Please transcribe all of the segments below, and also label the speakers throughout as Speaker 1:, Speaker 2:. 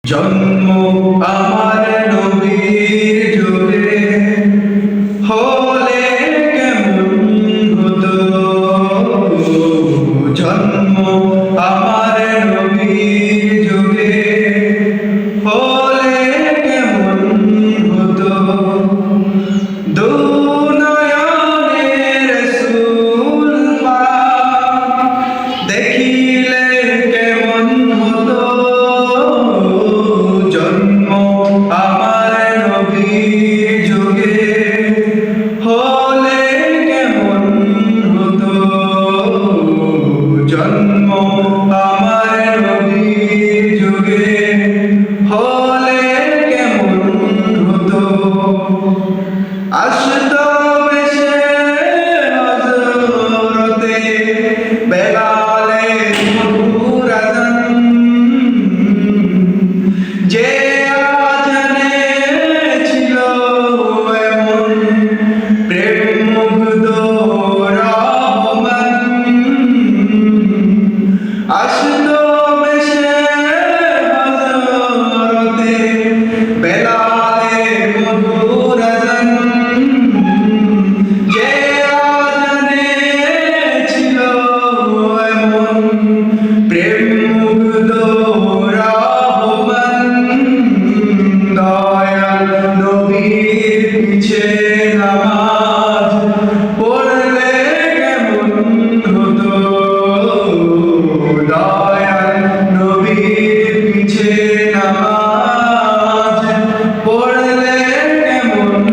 Speaker 1: জন্ম আমার নবীর যুগে হলে কেমন হতো। জন্ম আমার নবীর যুগে হলে কেমন হতো। দুনয়নের রাসূল পাক দেখিলে কেমন হতো। জন্ম আমার নবীর যুগে হলে কেমন হতো। জন্ম আমার নবীর যুগে হলে কেমন হতো। আসতো বেশে হযরতে বেলালের মধুর আযান, যে আযানে ছিল এমন প্রেম মুগ্ধ রহমান। আসতো বেশে হযরতে বেলালের মধুর আযান, যে আযানে ছিল এমন প্রেম মুগ্ধ রহমান। দয়াল নবীর পিছে নামাজ পড়লে কেমন হতো। দয়াল নবীর পিছে নামাজ পড়লে কেমন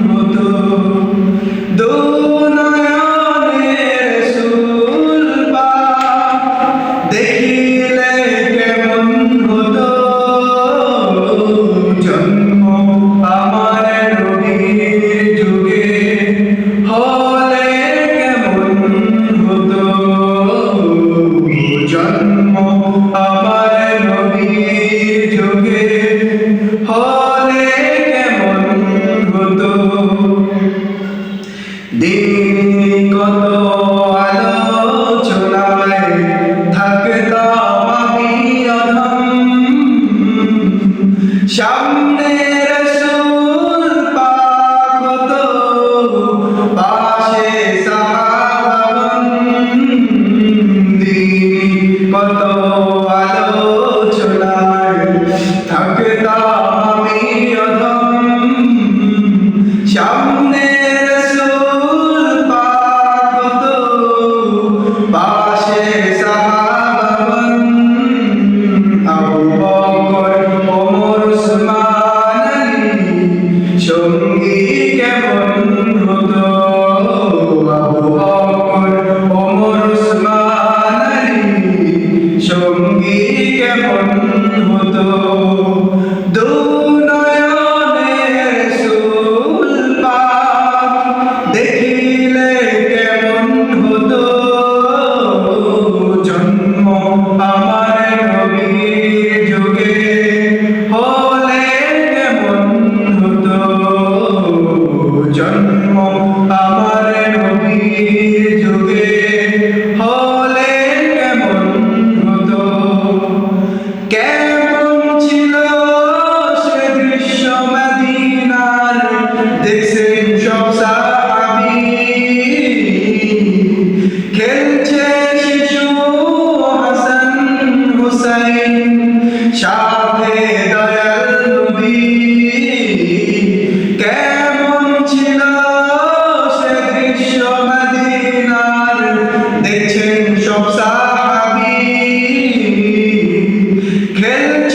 Speaker 1: হতো। দুনয়নের রাসূল পাক দেখিলে কেমন হতো। জন্ম আমার নবীর যুগে হলে কেমন হতো। জন্ম আমার নবীর যুগে হলে কেমন হতো। দিন কত আলোচনায় থাকতাম আমি অধম, সামনে রাসূল পাক হতো, পাশে সাহাবাগণ। দিন কত আলোচনায় থাকতাম আমি অধম, সামনে রাসূল পাক হতো, পাশে সাহাবাগণ। আবু বকর ওমর উসমান আলী সঙ্গী কেমন হতো। আবু বকর ওমর উসমান আলী সঙ্গী কেমন হতো। দুনয়নের রাসূল পাক দেখিলে কেমন হতো। জন্ম আমার নবীর যুগে হলে কেমন হতো। জন্ম আমার নবীর যুগে হলে কেমন হতো। কেমন ছিল সে দৃশ্য মদিনার, দেখছেন সব সাহাবী। খেলছে শিশু হাসান হুসাইন, সাথে দয়াল নবী। কেমন ছিল সে দৃশ্য মদিনার, দেখছেন সব সাহাবী। খেলছে